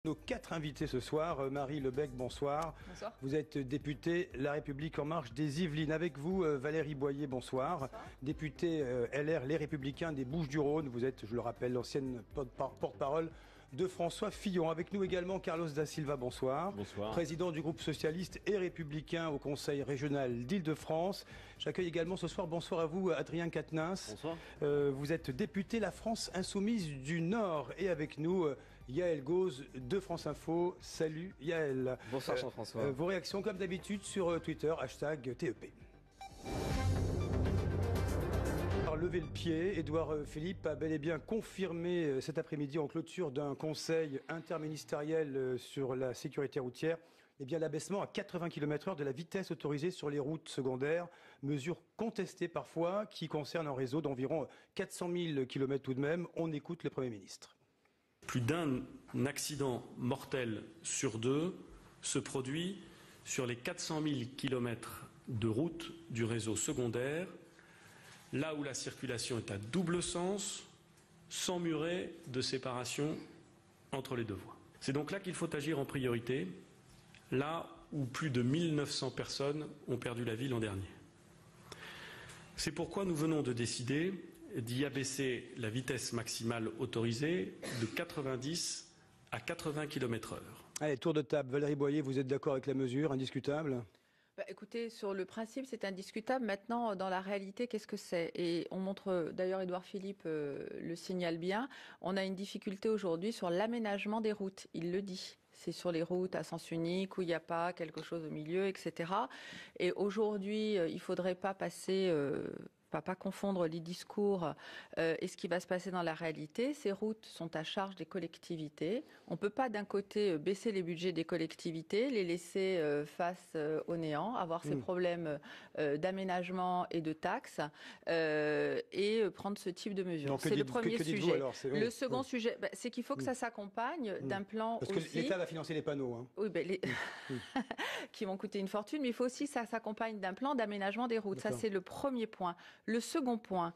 Nos 4 invités ce soir, Marie Lebec, bonsoir. Bonsoir. Vous êtes députée La République En Marche des Yvelines. Avec vous, Valérie Boyer, bonsoir. Bonsoir. Députée LR Les Républicains des Bouches-du-Rhône. Vous êtes, je le rappelle, l'ancienne porte-parole de François Fillon. Avec nous également Carlos da Silva, bonsoir. Bonsoir. Président du groupe socialiste et républicain au Conseil régional d'Île-de-France. J'accueille également ce soir, bonsoir à vous, Adrien Quatennens. Bonsoir. Vous êtes député La France Insoumise du Nord. Et avec nous, Yael Gauze de France Info. Salut Yael. Bonsoir Jean-François. Vos réactions comme d'habitude sur Twitter, #TEP. Lever le pied, Édouard Philippe a bel et bien confirmé cet après-midi en clôture d'un conseil interministériel sur la sécurité routière l'abaissement à 80 km/h de la vitesse autorisée sur les routes secondaires, mesure contestée parfois qui concerne un réseau d'environ 400 000 km tout de même. On écoute le Premier ministre. Plus d'un accident mortel sur 2 se produit sur les 400 000 km de route du réseau secondaire, là où la circulation est à double sens, sans muret de séparation entre les deux voies. C'est donc là qu'il faut agir en priorité, là où plus de 1900 personnes ont perdu la vie l'an dernier. C'est pourquoi nous venons de décider d'y abaisser la vitesse maximale autorisée de 90 à 80 km/h. Allez, tour de table. Valérie Boyer, vous êtes d'accord avec la mesure, indiscutable ? Écoutez, sur le principe, c'est indiscutable. Maintenant, dans la réalité, qu'est-ce que c'est? Et on montre, d'ailleurs, Édouard Philippe le signale bien, on a une difficulté aujourd'hui sur l'aménagement des routes. Il le dit. C'est sur les routes à sens unique où il n'y a pas quelque chose au milieu, etc. Et aujourd'hui, il ne faudrait pas passer... pas confondre les discours et ce qui va se passer dans la réalité. Ces routes sont à charge des collectivités. On ne peut pas d'un côté baisser les budgets des collectivités, les laisser face au néant, avoir ces problèmes d'aménagement et de taxes et prendre ce type de mesures. C'est le premier sujet. Alors, le second sujet, c'est qu'il faut que ça s'accompagne d'un plan Parce que aussi... l'État va financer les panneaux. Hein. Oui, qui vont coûter une fortune, mais il faut aussi que ça s'accompagne d'un plan d'aménagement des routes. Ça, c'est le premier point. Le second point,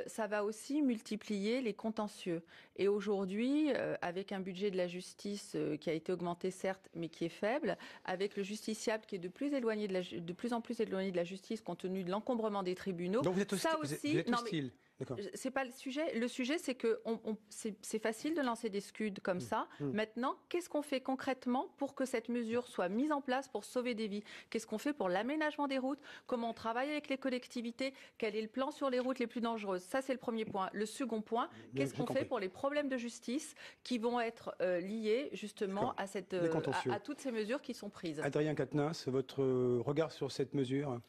ça va aussi multiplier les contentieux. Et aujourd'hui, avec un budget de la justice qui a été augmenté certes, mais qui est faible, avec le justiciable qui est de plus en plus éloigné de la justice compte tenu de l'encombrement des tribunaux. Donc vous êtes hostile. Ça aussi, vous êtes hostile. C'est pas le sujet. Le sujet, c'est que c'est facile de lancer des scuds comme ça. Maintenant, qu'est-ce qu'on fait concrètement pour que cette mesure soit mise en place pour sauver des vies? Qu'est-ce qu'on fait pour l'aménagement des routes? Comment on travaille avec les collectivités? Quel est le plan sur les routes les plus dangereuses? Ça, c'est le premier point. Le second point, qu'est-ce qu'on fait pour les problèmes de justice qui vont être liés justement à toutes ces mesures qui sont prises? Adrien Quatennens, votre regard sur cette mesure?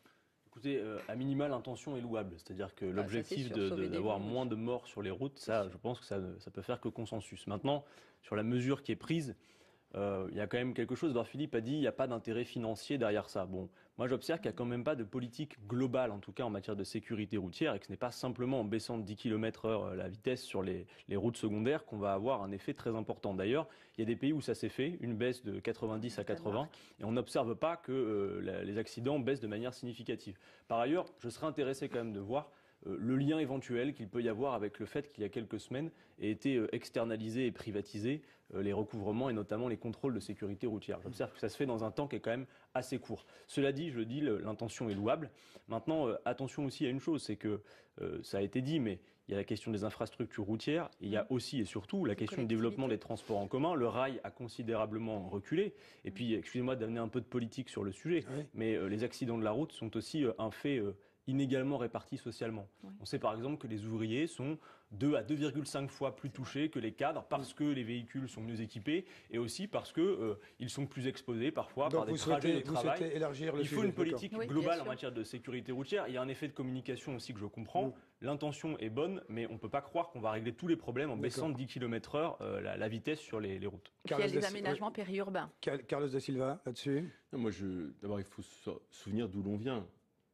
Écoutez, à minima, l'intention est louable. C'est-à-dire que l'objectif d'avoir moins de morts sur les routes, ça, je pense que ça peut faire que consensus. Maintenant, sur la mesure qui est prise, il y a quand même quelque chose. Edouard Philippe a dit il n'y a pas d'intérêt financier derrière ça. Bon, moi j'observe qu'il n'y a quand même pas de politique globale, en tout cas en matière de sécurité routière, et que ce n'est pas simplement en baissant de 10 km/h la vitesse sur les routes secondaires qu'on va avoir un effet très important. D'ailleurs, il y a des pays où ça s'est fait, une baisse de 90 à 80, et on n'observe pas que les accidents baissent de manière significative. Par ailleurs, je serais intéressé quand même de voir le lien éventuel qu'il peut y avoir avec le fait qu'il y a quelques semaines ait été externalisé et privatisé les recouvrements et notamment les contrôles de sécurité routière. J'observe que ça se fait dans un temps qui est quand même assez court. Cela dit, je le dis, l'intention est louable. Maintenant, attention aussi à une chose, c'est que ça a été dit, mais il y a la question des infrastructures routières, et il y a aussi et surtout la question du développement des transports en commun. Le rail a considérablement reculé. Et puis, excusez-moi d'amener un peu de politique sur le sujet, mais les accidents de la route sont aussi un fait inégalement répartis socialement. Oui. On sait par exemple que les ouvriers sont 2 à 2,5 fois plus touchés que les cadres parce que les véhicules sont mieux équipés et aussi parce que ils sont plus exposés parfois par des trajets de travail. Il faut une politique globale en matière de sécurité routière. Il y a un effet de communication aussi que je comprends. L'intention est bonne, mais on ne peut pas croire qu'on va régler tous les problèmes en baissant de 10 km/h la vitesse sur les routes. Puis il y a les aménagements périurbains. Carlos da Silva, là-dessus. Moi, d'abord, il faut se souvenir d'où l'on vient.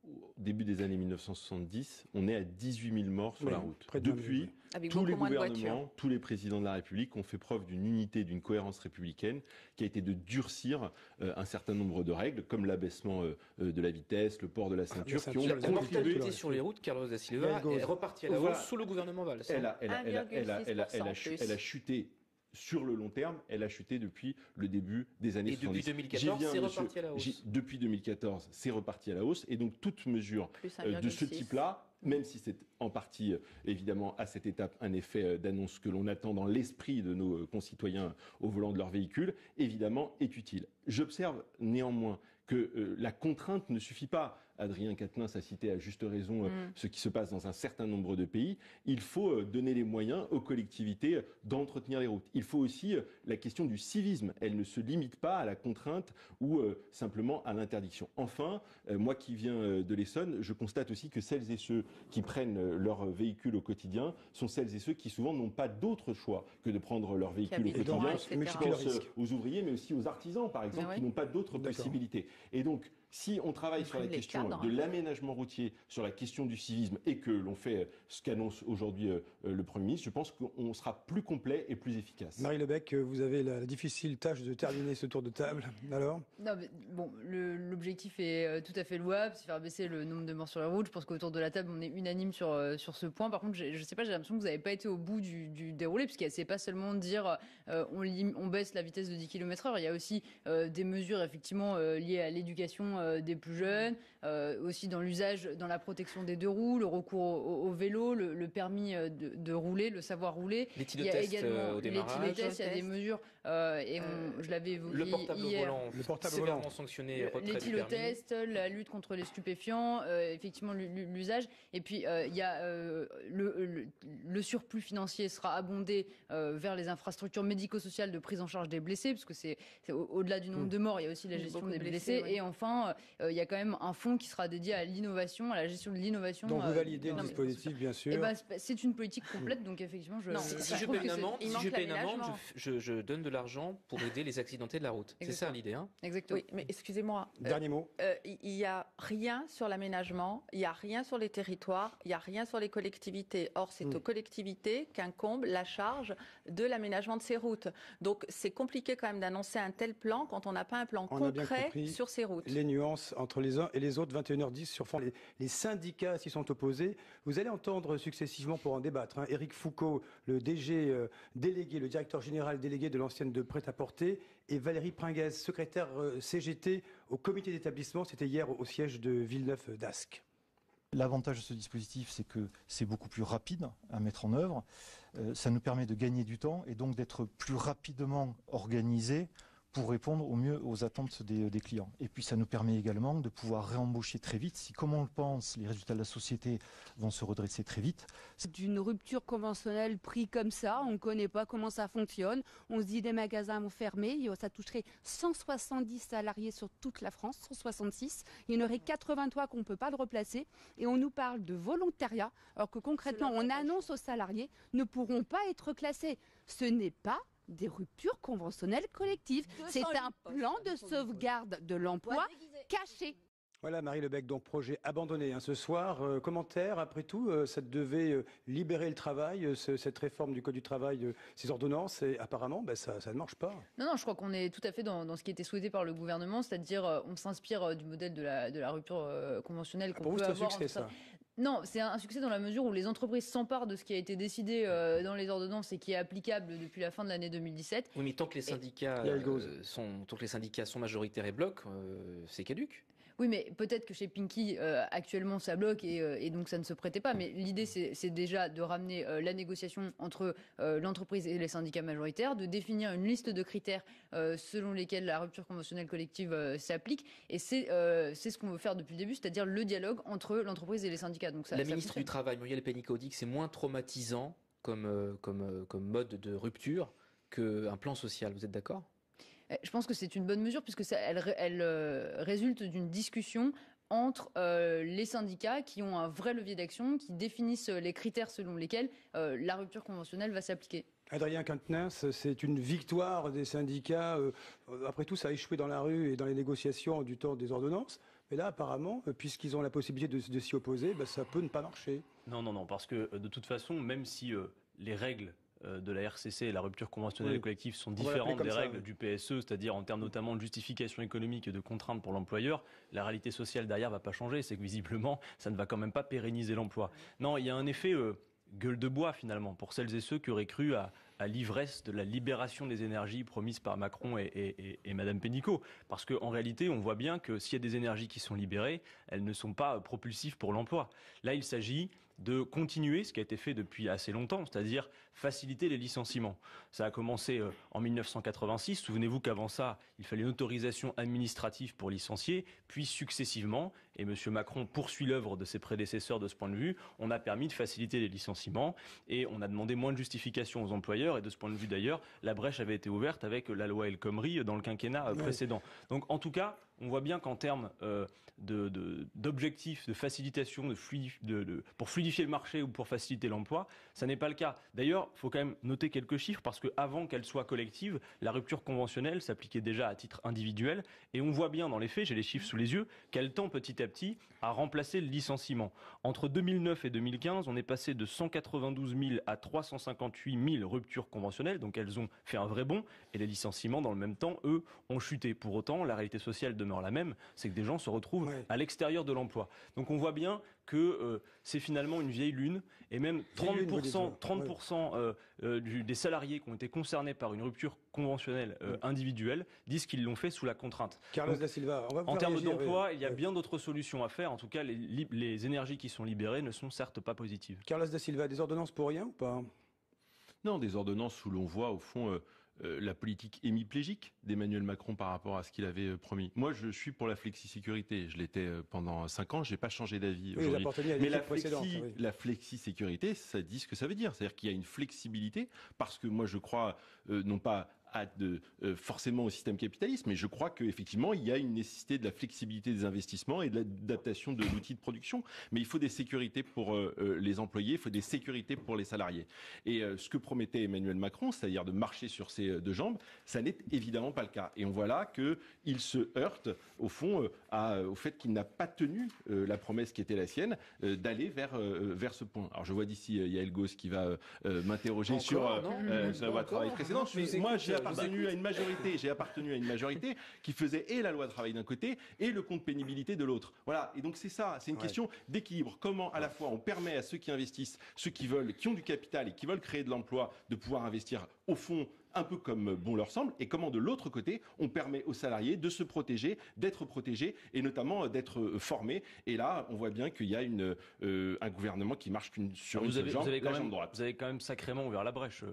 Au début des années 1970, on est à 18 000 morts sur la route. Depuis, tous les gouvernements, tous les présidents de la République ont fait preuve d'une unité, d'une cohérence républicaine qui a été de durcir un certain nombre de règles, comme l'abaissement de la vitesse, le port de la ceinture, qui ont la mortalité sur les routes, Carlos da Silva, est repartie à la hausse sous le gouvernement Valls. Elle a chuté sur le long terme, elle a chuté depuis le début des années 70. Et depuis 2014, c'est reparti à la hausse. Depuis 2014, c'est reparti à la hausse. Et donc, toute mesure de ce type-là, même si c'est en partie, évidemment, à cette étape, un effet d'annonce que l'on attend dans l'esprit de nos concitoyens au volant de leur véhicule, évidemment, est utile. J'observe néanmoins que la contrainte ne suffit pas. Adrien Quatennens a cité à juste raison ce qui se passe dans un certain nombre de pays. Il faut donner les moyens aux collectivités d'entretenir les routes. Il faut aussi la question du civisme. Elle ne se limite pas à la contrainte ou simplement à l'interdiction. Enfin, moi qui viens de l'Essonne, je constate aussi que celles et ceux qui prennent leur véhicule au quotidien sont celles et ceux qui souvent n'ont pas d'autre choix que de prendre leur véhicule au quotidien. Je pense aux ouvriers, mais aussi aux artisans, par exemple, qui n'ont pas d'autres possibilités. Et donc, si on travaille sur la question de l'aménagement routier, sur la question du civisme, et que l'on fait ce qu'annonce aujourd'hui le Premier ministre, je pense qu'on sera plus complet et plus efficace. Marie Lebec, vous avez la difficile tâche de terminer ce tour de table. Alors ? Non, mais bon, l'objectif est tout à fait louable, c'est faire baisser le nombre de morts sur la route. Je pense qu'autour de la table, on est unanime sur ce point. Par contre, je ne sais pas, j'ai l'impression que vous n'avez pas été au bout du déroulé, puisqu'il n'est pas seulement de dire on baisse la vitesse de 10 km/h. Il y a aussi des mesures effectivement liées à l'éducation des plus jeunes, aussi dans l'usage, dans la protection des deux roues, le recours au vélo, le permis de rouler, le savoir rouler. Il y a également les télétests, il y a des mesures, je l'avais évoqué hier. Le portable sévèrement sanctionné. L'éthylotest, la lutte contre les stupéfiants, effectivement l'usage. Et puis il y a le surplus financier sera abondé vers les infrastructures médico-sociales de prise en charge des blessés, parce que c'est au-delà du nombre de morts, il y a aussi la gestion des blessés. Et enfin, il y a quand même un fonds qui sera dédié à l'innovation, à la gestion de l'innovation. Donc vous validez le dispositif, bien sûr. C'est une politique complète, donc effectivement, si je paie une amende, je donne de l'argent pour aider les accidentés de la route. C'est ça l'idée, hein ? Exactement. Oui, mais excusez-moi. Dernier mot. Il n'y a rien sur l'aménagement, il n'y a rien sur les territoires, il n'y a rien sur les collectivités. Or, c'est aux collectivités qu'incombe la charge de l'aménagement de ces routes. Donc, c'est compliqué quand même d'annoncer un tel plan quand on n'a pas un plan concret sur ces routes. Les nuances entre les uns et les autres, 21h10 sur fond. Les syndicats s'y sont opposés. Vous allez entendre successivement pour en débattre. Éric Foucault, le DG délégué, le directeur général délégué de l'ancienne de Prêt-à-Porter, et Valérie Pringuez, secrétaire CGT au comité d'établissement. C'était hier au siège de Villeneuve-d'Ascq. L'avantage de ce dispositif, c'est que c'est beaucoup plus rapide à mettre en œuvre. Ça nous permet de gagner du temps et donc d'être plus rapidement organisés pour répondre au mieux aux attentes des clients. Et puis ça nous permet également de pouvoir réembaucher très vite. Si, comme on le pense, les résultats de la société vont se redresser très vite. D'une rupture conventionnelle prise comme ça, on ne connaît pas comment ça fonctionne. On se dit des magasins vont fermer, ça toucherait 170 salariés sur toute la France, 166. Il y en aurait 83 qu'on ne peut pas le replacer. Et on nous parle de volontariat, alors que concrètement, on annonce aux salariés ne pourront pas être classés. Ce n'est pas des ruptures conventionnelles collectives. C'est un plan de sauvegarde de l'emploi caché. Voilà, Marie Lebec, donc projet abandonné ce soir. Commentaire, après tout, ça devait libérer le travail, cette réforme du Code du travail, ces ordonnances, et apparemment, ça ne marche pas. Non, je crois qu'on est tout à fait dans ce qui était souhaité par le gouvernement, c'est-à-dire on s'inspire du modèle de la rupture conventionnelle qu'on peut avoir. Pour vous, c'est un succès, ça ? Non, c'est un succès dans la mesure où les entreprises s'emparent de ce qui a été décidé dans les ordonnances et qui est applicable depuis la fin de l'année 2017. Oui, mais tant que les syndicats, sont majoritaires et bloquent, c'est caduc. Oui, mais peut-être que chez Pinky, actuellement, ça bloque et donc ça ne se prêtait pas. Mais l'idée, c'est déjà de ramener la négociation entre l'entreprise et les syndicats majoritaires, de définir une liste de critères selon lesquels la rupture conventionnelle collective s'applique. Et c'est ce qu'on veut faire depuis le début, c'est-à-dire le dialogue entre l'entreprise et les syndicats. Donc la ministre du Travail, Muriel Pénicaud, dit que c'est moins traumatisant comme mode de rupture qu'un plan social. Vous êtes d'accord ? Je pense que c'est une bonne mesure puisque elle résulte d'une discussion entre les syndicats qui ont un vrai levier d'action, qui définissent les critères selon lesquels la rupture conventionnelle va s'appliquer. Adrien Quatennens, c'est une victoire des syndicats. Après tout, ça a échoué dans la rue et dans les négociations du temps des ordonnances. Mais là, apparemment, puisqu'ils ont la possibilité de s'y opposer, ça peut ne pas marcher. Non, parce que de toute façon, même si les règles de la RCC et la rupture conventionnelle collective sont différentes des règles du PSE, c'est-à-dire en termes notamment de justification économique et de contraintes pour l'employeur, la réalité sociale derrière va pas changer. C'est que visiblement, ça ne va quand même pas pérenniser l'emploi. Non, il y a un effet gueule de bois finalement pour celles et ceux qui auraient cru à à l'ivresse de la libération des énergies promise par Macron et Madame Pénicaud. Parce qu'en réalité, on voit bien que s'il y a des énergies qui sont libérées, elles ne sont pas propulsives pour l'emploi. Là, il s'agit de continuer ce qui a été fait depuis assez longtemps, c'est-à-dire faciliter les licenciements. Ça a commencé en 1986. Souvenez-vous qu'avant ça, il fallait une autorisation administrative pour licencier, puis successivement, et M. Macron poursuit l'œuvre de ses prédécesseurs de ce point de vue, on a permis de faciliter les licenciements et on a demandé moins de justifications aux employeurs. Et de ce point de vue d'ailleurs, la brèche avait été ouverte avec la loi El Khomri dans le quinquennat précédent. Donc en tout cas, on voit bien qu'en termes d'objectifs, de facilitation, pour fluidifier le marché ou pour faciliter l'emploi, ça n'est pas le cas. D'ailleurs, il faut quand même noter quelques chiffres parce qu'avant qu'elle soit collective, la rupture conventionnelle s'appliquait déjà à titre individuel. Et on voit bien dans les faits, j'ai les chiffres sous les yeux, qu'elle tend petit à petit à remplacer le licenciement. Entre 2009 et 2015, on est passé de 192 000 à 358 000 ruptures conventionnelles. Donc elles ont fait un vrai bond. Et les licenciements, dans le même temps, eux, ont chuté. Pour autant, la réalité sociale demeure la même, c'est que des gens se retrouvent à l'extérieur de l'emploi. Donc on voit bien que c'est finalement une vieille lune, et même 30% des salariés qui ont été concernés par une rupture conventionnelle individuelle disent qu'ils l'ont fait sous la contrainte. Carlos da Silva, on va en termes d'emploi, il y a bien d'autres solutions à faire. En tout cas, les énergies qui sont libérées ne sont certes pas positives. Carlos da Silva, des ordonnances pour rien ou pas? Non, des ordonnances où l'on voit au fond la politique hémiplégique d'Emmanuel Macron par rapport à ce qu'il avait promis. Moi, je suis pour la flexi-sécurité. Je l'étais pendant 5 ans. Je n'ai pas changé d'avis aujourd'hui. Mais la flexi-sécurité, ça dit ce que ça veut dire. C'est-à-dire qu'il y a une flexibilité parce que moi, je crois non pas forcément au système capitaliste, mais je crois qu'effectivement, il y a une nécessité de la flexibilité des investissements et de l'adaptation de l'outil de production. Mais il faut des sécurités pour les employés, il faut des sécurités pour les salariés. Et ce que promettait Emmanuel Macron, c'est-à-dire de marcher sur ses deux jambes, ça n'est évidemment pas le cas. Et on voit là qu'il se heurte, au fond, au fait qu'il n'a pas tenu la promesse qui était la sienne d'aller vers ce point. Alors je vois d'ici Yael Gauss qui va m'interroger sur la loi de travail précédente. Mais moi, j'ai appartenu à une majorité qui faisait et la loi de travail d'un côté et le compte pénibilité de l'autre. Voilà. Et donc c'est ça, c'est une question d'équilibre. Comment à la fois on permet à ceux qui investissent, ceux qui ont du capital et qui veulent créer de l'emploi, de pouvoir investir au fond un peu comme bon leur semble, et comment de l'autre côté on permet aux salariés de se protéger, d'être protégés et notamment d'être formés. Et là, on voit bien qu'il y a un gouvernement qui marche sur une seule jambe, la jambe droite. Vous avez quand même sacrément ouvert la brèche.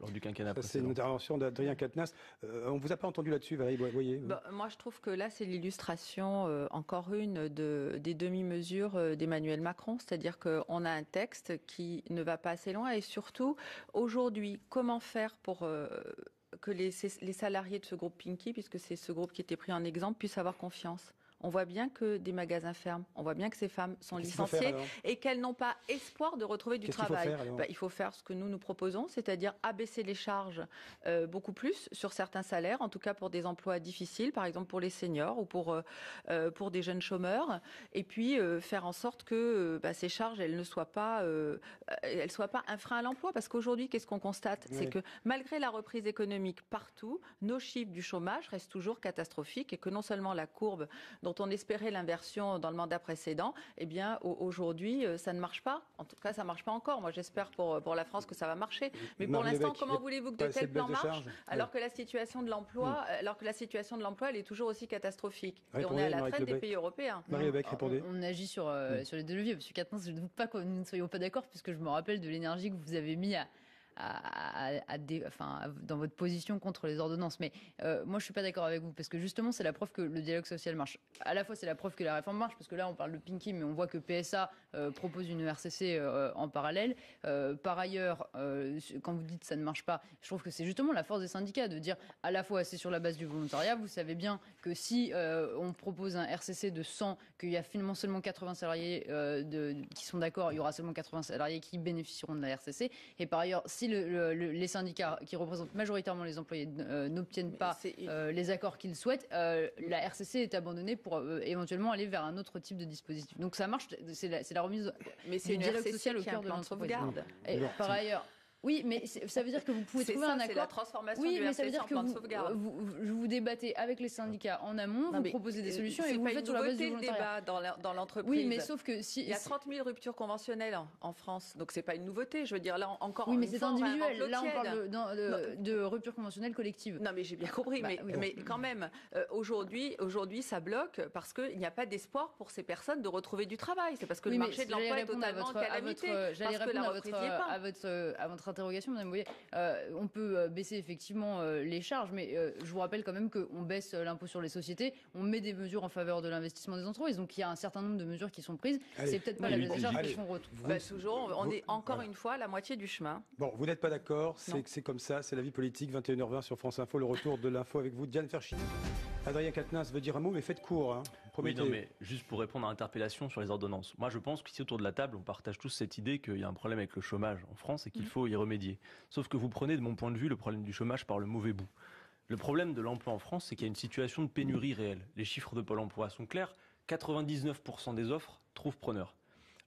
Lors du quinquennat précédent. C'est une intervention d'Adrien Quatennens. On ne vous a pas entendu là-dessus, Valérie Boyer. Moi, je trouve que là, c'est l'illustration, encore une, des demi-mesures d'Emmanuel Macron. C'est-à-dire qu'on a un texte qui ne va pas assez loin. Et surtout, aujourd'hui, comment faire pour que les salariés de ce groupe Pinky, puisque c'est ce groupe qui était pris en exemple, puissent avoir confiance? On voit bien que des magasins ferment, on voit bien que ces femmes sont licenciées et qu'elles n'ont pas espoir de retrouver du travail. Il faut faire ce que nous proposons, c'est-à-dire abaisser les charges beaucoup plus sur certains salaires, en tout cas pour des emplois difficiles, par exemple pour les seniors ou pour des jeunes chômeurs, et puis faire en sorte que ces charges elles ne soient pas un frein à l'emploi, parce qu'aujourd'hui qu'est-ce qu'on constate, c'est que malgré la reprise économique partout, nos chiffres du chômage restent toujours catastrophiques et que non seulement la courbe dont on espérait l'inversion dans le mandat précédent, eh bien aujourd'hui ça ne marche pas. En tout cas, ça ne marche pas encore. Moi, j'espère pour la France que ça va marcher. Mais pour l'instant, comment voulez-vous que de tels plans marchent alors que la situation de l'emploi, elle est toujours aussi catastrophique. Et on est à la traîne des pays européens. Marie-Lebec, répondez. On agit sur les deux leviers. Monsieur Quatennens, je ne doute pas que nous ne soyons pas d'accord, puisque je me rappelle de l'énergie que vous avez mis dans votre position contre les ordonnances. Mais moi, je suis pas d'accord avec vous, parce que justement, c'est la preuve que le dialogue social marche. À la fois, c'est la preuve que la réforme marche, parce que là, on parle de Pinky, mais on voit que PSA propose une RCC en parallèle. Par ailleurs, quand vous dites que ça ne marche pas, je trouve que c'est justement la force des syndicats de dire à la fois c'est sur la base du volontariat. Vous savez bien que si on propose un RCC de 100, qu'il y a finalement seulement 80 salariés qui sont d'accord, il y aura seulement 80 salariés qui bénéficieront de la RCC. Et par ailleurs, si les syndicats qui représentent majoritairement les employés n'obtiennent pas les accords qu'ils souhaitent, la RCC est abandonnée pour éventuellement aller vers un autre type de dispositif. Donc ça marche, c'est la remise mais c'est une dialogue RCC social au cœur de l'entreprise. Par ailleurs, Oui, mais ça veut dire que vous pouvez trouver un accord. C'est la transformation du RP sans plan de sauvegarde. Vous débattez avec les syndicats en amont, vous proposez des solutions et vous faites sur la base du volontariat. C'est pas une nouveauté le débat dans l'entreprise. Oui, mais sauf que il y a 30 000 ruptures conventionnelles en France, donc c'est pas une nouveauté. Je veux dire, là encore. Oui, mais c'est individuel. Là, on parle de rupture conventionnelle collective. Non, mais j'ai bien compris. Mais quand même, aujourd'hui, ça bloque parce qu'il n'y a pas d'espoir pour ces personnes de retrouver du travail. C'est parce que le marché de l'emploi est totalement en calamité. J'allais répondre à votre interrogation, Madame Boyer. On peut baisser effectivement les charges, mais je vous rappelle quand même qu'on baisse l'impôt sur les sociétés, on met des mesures en faveur de l'investissement des entreprises. Donc il y a un certain nombre de mesures qui sont prises. C'est peut-être pas la baisse des charges qui font retour. Toujours, on est encore une fois à la moitié du chemin. Bon, vous n'êtes pas d'accord, c'est comme ça, c'est la vie politique. 21h20 sur France Info, le retour de l'info avec vous, Diane Ferchini. Adrien Quatennens veut dire un mot, mais faites court. Hein. Oui, non, mais juste pour répondre à l'interpellation sur les ordonnances. Moi, je pense qu'ici, autour de la table, on partage tous cette idée qu'il y a un problème avec le chômage en France et qu'il faut y remédier. Sauf que vous prenez, de mon point de vue, le problème du chômage par le mauvais bout. Le problème de l'emploi en France, c'est qu'il y a une situation de pénurie réelle. Les chiffres de Pôle emploi sont clairs. 99% des offres trouvent preneur.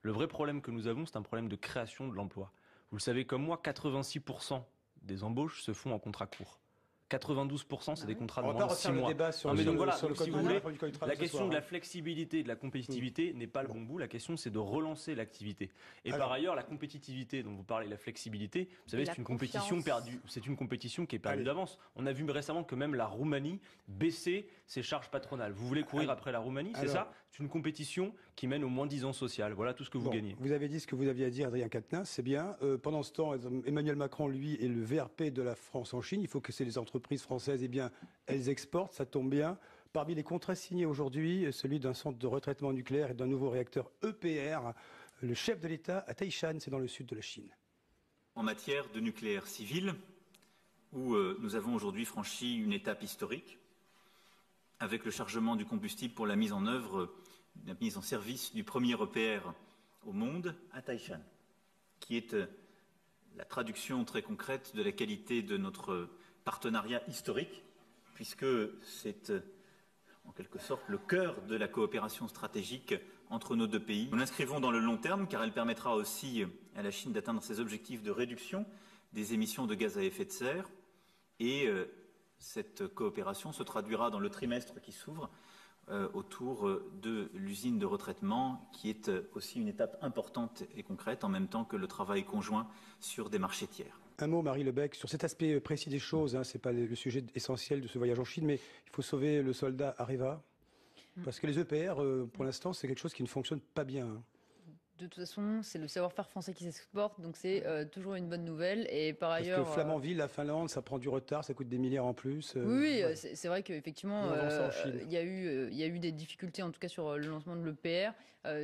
Le vrai problème que nous avons, c'est un problème de création de l'emploi. Vous le savez comme moi, 86% des embauches se font en contrat court. 92%, c'est des contrats de moins de 6 mois. Si vous voulez, la question de la flexibilité et de la compétitivité n'est pas le bon bout. La question, c'est de relancer l'activité. Et par ailleurs, la compétitivité dont vous parlez, la flexibilité, vous savez, c'est une compétition perdue. C'est une compétition qui est perdue d'avance. On a vu récemment que même la Roumanie baissait ses charges patronales. Vous voulez courir après la Roumanie, c'est ça? C'est une compétition qui mène au moins-disant social. Voilà tout ce que vous gagnez. Vous avez dit ce que vous aviez à dire, Adrien Quatennens, c'est bien. Pendant ce temps, Emmanuel Macron, lui, est le VRP de la France en Chine. Il faut que les entreprises françaises, elles exportent, ça tombe bien. Parmi les contrats signés aujourd'hui, celui d'un centre de retraitement nucléaire et d'un nouveau réacteur EPR. Le chef de l'État à Taishan, c'est dans le sud de la Chine. En matière de nucléaire civil, où nous avons aujourd'hui franchi une étape historique, avec le chargement du combustible pour la mise en œuvre, la mise en service du premier EPR au monde à Taishan, qui est la traduction très concrète de la qualité de notre partenariat historique, puisque c'est en quelque sorte le cœur de la coopération stratégique entre nos deux pays. Nous l'inscrivons dans le long terme, car elle permettra aussi à la Chine d'atteindre ses objectifs de réduction des émissions de gaz à effet de serre, et cette coopération se traduira dans le trimestre qui s'ouvre autour de l'usine de retraitement, qui est aussi une étape importante et concrète, en même temps que le travail conjoint sur des marchés tiers. Un mot, Marie Lebec, sur cet aspect précis des choses. Ce n'est pas le sujet essentiel de ce voyage en Chine, mais il faut sauver le soldat Areva. Parce que les EPR, pour l'instant, c'est quelque chose qui ne fonctionne pas bien. De toute façon, c'est le savoir-faire français qui s'exporte, donc c'est toujours une bonne nouvelle. Et par ailleurs, parce que Flamanville, la Finlande, ça prend du retard, ça coûte des milliards en plus. Oui, c'est vrai qu'effectivement, il y a eu des difficultés, en tout cas sur le lancement de l'EPR.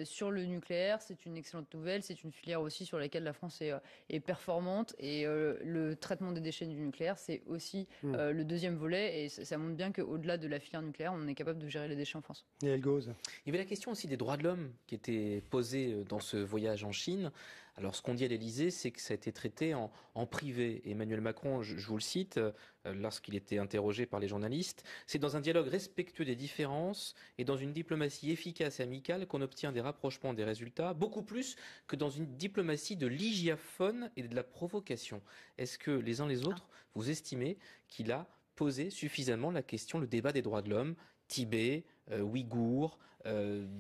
Sur le nucléaire, c'est une excellente nouvelle. C'est une filière aussi sur laquelle la France est performante. Et le traitement des déchets du nucléaire, c'est aussi le deuxième volet. Et ça montre bien qu'au-delà de la filière nucléaire, on est capable de gérer les déchets en France. Et elle goes. Il y avait la question aussi des droits de l'homme qui était posée dans ce voyage en Chine. Alors, ce qu'on dit à l'Élysée, c'est que ça a été traité en privé. Emmanuel Macron, je vous le cite, lorsqu'il était interrogé par les journalistes, c'est dans un dialogue respectueux des différences et dans une diplomatie efficace et amicale qu'on obtient des rapprochements des résultats, beaucoup plus que dans une diplomatie de l'igiaphone et de la provocation. Est-ce que les uns les autres, vous estimez qu'il a posé suffisamment la question, le débat des droits de l'homme, Tibet, Ouïghours,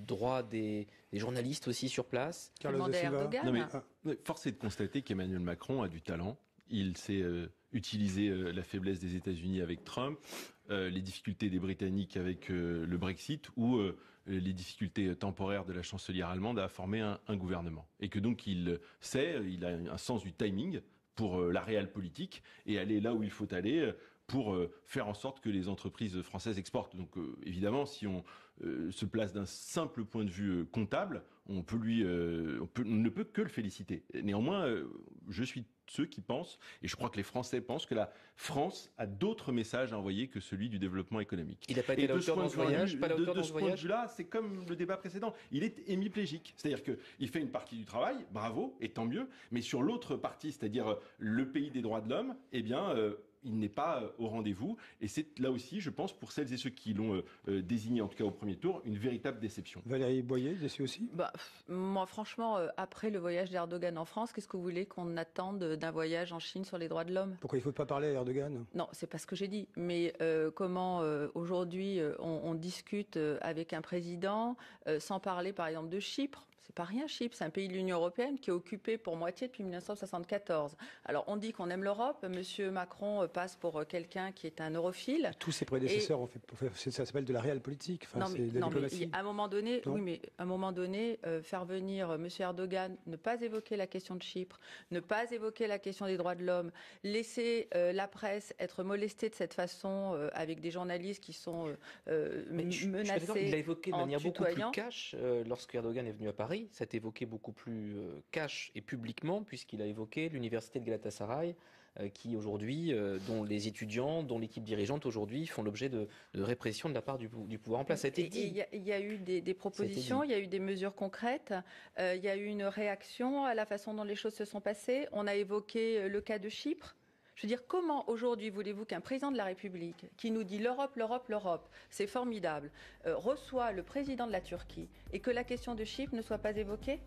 droit des journalistes aussi sur place? Force est de constater qu'Emmanuel Macron a du talent. Il sait utiliser la faiblesse des États-Unis avec Trump, les difficultés des Britanniques avec le Brexit ou les difficultés temporaires de la chancelière allemande à former un gouvernement. Et que donc il a un sens du timing pour la réelle politique et aller là où il faut aller pour faire en sorte que les entreprises françaises exportent. Donc évidemment, si on se place d'un simple point de vue comptable, on ne peut que le féliciter. Néanmoins, je suis ceux qui pensent, et je crois que les Français pensent, que la France a d'autres messages à envoyer que celui du développement économique. Il n'a pas été à la hauteur dans ce voyage, pas à la hauteur dans ce voyage. De ce point de vue-là, c'est comme le débat précédent. Il est hémiplégique. C'est-à-dire qu'il fait une partie du travail, bravo, et tant mieux, mais sur l'autre partie, c'est-à-dire le pays des droits de l'homme, eh bien, il n'est pas au rendez-vous. Et c'est là aussi, je pense, pour celles et ceux qui l'ont désigné, en tout cas au premier tour, une véritable déception. Valérie Boyer, déçue aussi ? Moi, franchement, après le voyage d'Erdogan en France, qu'est-ce que vous voulez qu'on attende d'un voyage en Chine sur les droits de l'homme ? Pourquoi il ne faut pas parler à Erdogan ? Non, c'est pas ce que j'ai dit. Mais comment aujourd'hui on discute avec un président sans parler, par exemple, de Chypre ? C'est pas rien, Chypre, c'est un pays de l'Union européenne qui est occupé pour moitié depuis 1974. Alors on dit qu'on aime l'Europe, Monsieur Macron passe pour quelqu'un qui est un europhile. Tous ses prédécesseurs ont fait ça s'appelle de la réelle politique. Enfin, mais à un moment donné, faire venir Monsieur Erdogan, ne pas évoquer la question de Chypre, ne pas évoquer la question des droits de l'homme, laisser la presse être molestée de cette façon avec des journalistes qui sont menacés. Il a évoqué de manière beaucoup plus cash lorsque Erdogan est venu à Paris. Ça a été évoqué beaucoup plus cash et publiquement, puisqu'il a évoqué l'université de Galatasaray, qui aujourd'hui, dont les étudiants, dont l'équipe dirigeante aujourd'hui font l'objet de répression de la part du pouvoir en place. Ça a été dit. Il y a eu des propositions, il y a eu des mesures concrètes, il y a eu une réaction à la façon dont les choses se sont passées. On a évoqué le cas de Chypre. Je veux dire, comment aujourd'hui voulez-vous qu'un président de la République, qui nous dit l'Europe, c'est formidable, reçoit le président de la Turquie et que la question de Chypre ne soit pas évoquée ?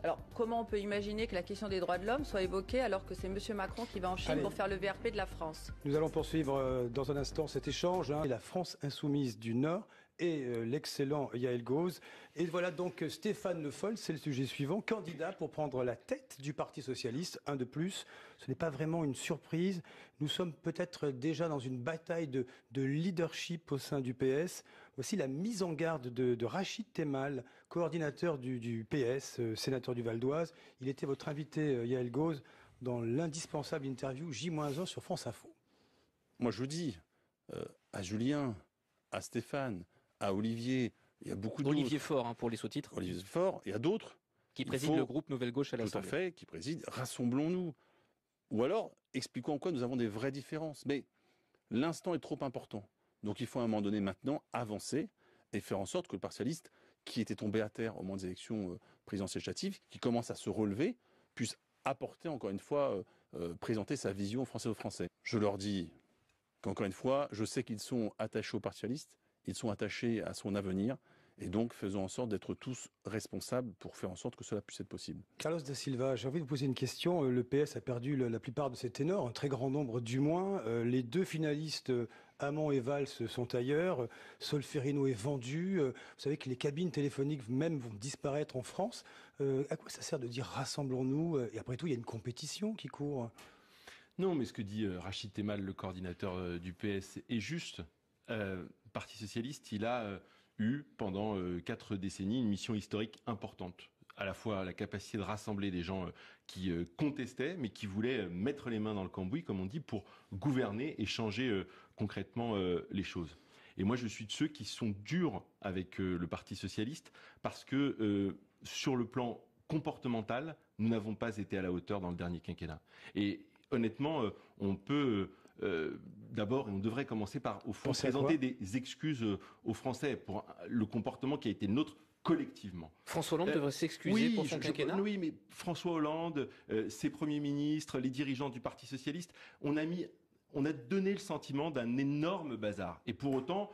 Alors, comment on peut imaginer que la question des droits de l'homme soit évoquée alors que c'est M. Macron qui va en Chine pour faire le VRP de la France ? Nous allons poursuivre dans un instant cet échange. La France insoumise du Nord et l'excellent Yael Gauze. Et voilà donc Stéphane Le Foll, c'est le sujet suivant, candidat pour prendre la tête du Parti Socialiste, un de plus. Ce n'est pas vraiment une surprise. Nous sommes peut-être déjà dans une bataille de leadership au sein du PS. Voici la mise en garde de Rachid Temal, coordinateur du PS, sénateur du Val d'Oise. Il était votre invité, Yael Gauze, dans l'indispensable interview J-1 sur France Info. Moi, je vous dis, à Julien, à Stéphane, à Olivier, il y a beaucoup d'autres. Olivier Faure, pour les sous-titres. Olivier Faure, il y a d'autres. Qui préside le groupe Nouvelle Gauche à l'Assemblée. Tout à fait, qui préside. Rassemblons-nous. Ou alors, expliquons en quoi nous avons des vraies différences. Mais l'instant est trop important. Donc il faut à un moment donné maintenant avancer et faire en sorte que le Parti socialiste, qui était tombé à terre au moment des élections présidentielles législatives, qui commence à se relever, puisse apporter encore une fois, présenter sa vision aux Français et aux Français. Je leur dis qu'encore une fois, je sais qu'ils sont attachés au Parti socialiste, ils sont attachés à son avenir, et donc faisons en sorte d'être tous responsables pour faire en sorte que cela puisse être possible. Carlos da Silva, j'ai envie de vous poser une question. Le PS a perdu la plupart de ses ténors, un très grand nombre du moins. Les deux finalistes, Hamon et Valls, sont ailleurs. Solferino est vendu. Vous savez que les cabines téléphoniques même vont disparaître en France. À quoi ça sert de dire rassemblons-nous ? Et après tout, il y a une compétition qui court. Non, mais ce que dit Rachid Temal, le coordinateur du PS, est juste. Le Parti socialiste, il a eu pendant 4 décennies une mission historique importante. À la fois la capacité de rassembler des gens qui contestaient, mais qui voulaient mettre les mains dans le cambouis, comme on dit, pour gouverner et changer concrètement les choses. Et moi, je suis de ceux qui sont durs avec le Parti socialiste, parce que sur le plan comportemental, nous n'avons pas été à la hauteur dans le dernier quinquennat. Et honnêtement, on peut... d'abord, on devrait commencer par, au fond, présenter des excuses aux Français pour le comportement qui a été le nôtre collectivement. François Hollande devrait s'excuser pour son quinquennat. Oui, mais François Hollande, ses premiers ministres, les dirigeants du Parti socialiste, on a donné le sentiment d'un énorme bazar. Et pour autant,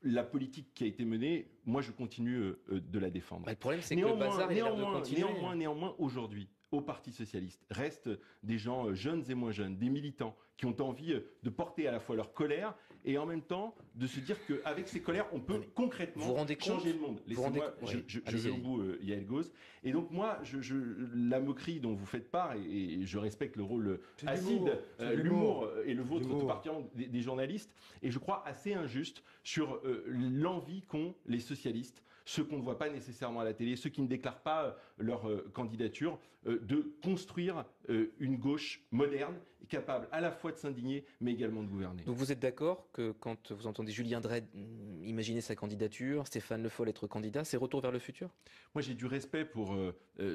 la politique qui a été menée, moi je continue de la défendre. Le problème, c'est que le bazar, il a l'air de continuer. Néanmoins, aujourd'hui, au Parti socialiste restent des gens jeunes et moins jeunes, des militants qui ont envie de porter à la fois leur colère et en même temps de se dire qu'avec ces colères, on peut concrètement changer le monde. Laissez-moi, je vais au bout, Yael Gauze. Et donc moi, la moquerie dont vous faites part, et je respecte le rôle acide, l'humour et le vôtre tout particulièrement des journalistes, et je crois assez injuste sur l'envie qu'ont les socialistes, ceux qu'on ne voit pas nécessairement à la télé, ceux qui ne déclarent pas leur candidature, de construire une gauche moderne, capable à la fois de s'indigner, mais également de gouverner. Donc vous êtes d'accord que quand vous entendez Julien Drey imaginer sa candidature, Stéphane Le Foll être candidat, c'est retour vers le futur ? Moi j'ai du respect pour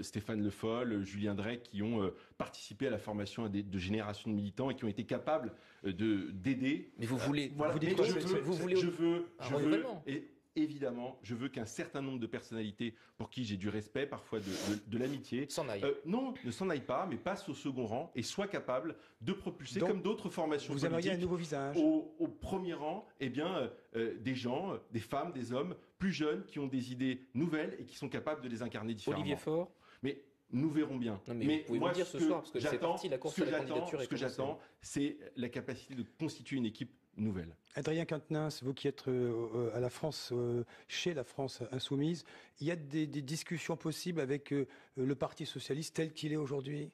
Stéphane Le Foll, Julien Drey, qui ont participé à la formation de générations de militants et qui ont été capables d'aider. Mais vous voulez... Voilà, je veux... évidemment, je veux qu'un certain nombre de personnalités pour qui j'ai du respect, parfois de l'amitié, s'en aillent. Non, ne s'en aillent pas, mais passent au second rang et soient capables de propulser, donc, comme d'autres formations politiques, politiques, un nouveau visage. Au premier rang, des gens, des femmes, des hommes plus jeunes qui ont des idées nouvelles et qui sont capables de les incarner différemment. Olivier Faure. Mais nous verrons bien. Non, mais vous pouvez moi, dire ce soir, parce que c'est parti, la course à la candidature est Ce que j'attends, c'est la capacité de constituer une équipe nouvelle. Adrien Quatennens, vous qui êtes à la France, chez la France Insoumise, il y a des discussions possibles avec le Parti Socialiste tel qu'il est aujourd'hui?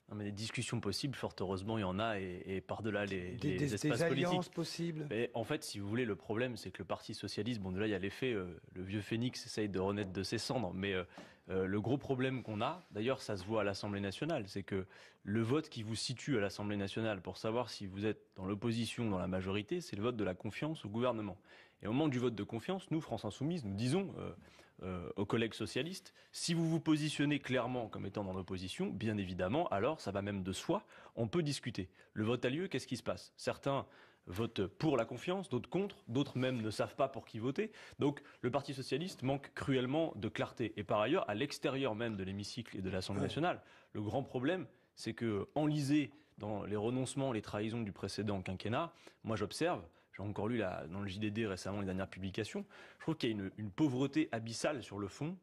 Non, mais des discussions possibles, fort heureusement, il y en a, et par-delà les espaces des alliances politiques. Possibles. Mais en fait, si vous voulez, le problème, c'est que le Parti Socialiste, bon, là, il y a l'effet, le vieux phénix essaye de renaître de ses cendres, mais le gros problème qu'on a, d'ailleurs, ça se voit à l'Assemblée nationale, c'est que le vote qui vous situe à l'Assemblée nationale pour savoir si vous êtes dans l'opposition ou dans la majorité, c'est le vote de la confiance au gouvernement. Et au moment du vote de confiance, nous, France Insoumise, nous disons aux collègues socialistes, si vous vous positionnez clairement comme étant dans l'opposition, bien évidemment, alors ça va même de soi, on peut discuter. Le vote a lieu, qu'est-ce qui se passe? Certains votent pour la confiance, d'autres contre, d'autres même ne savent pas pour qui voter. Donc le Parti socialiste manque cruellement de clarté. Et par ailleurs, à l'extérieur même de l'hémicycle et de l'Assemblée nationale, le grand problème, c'est que enlisé dans les renoncements, les trahisons du précédent quinquennat, moi j'observe, j'ai encore lu dans le JDD récemment les dernières publications, je trouve qu'il y a une pauvreté abyssale sur le fond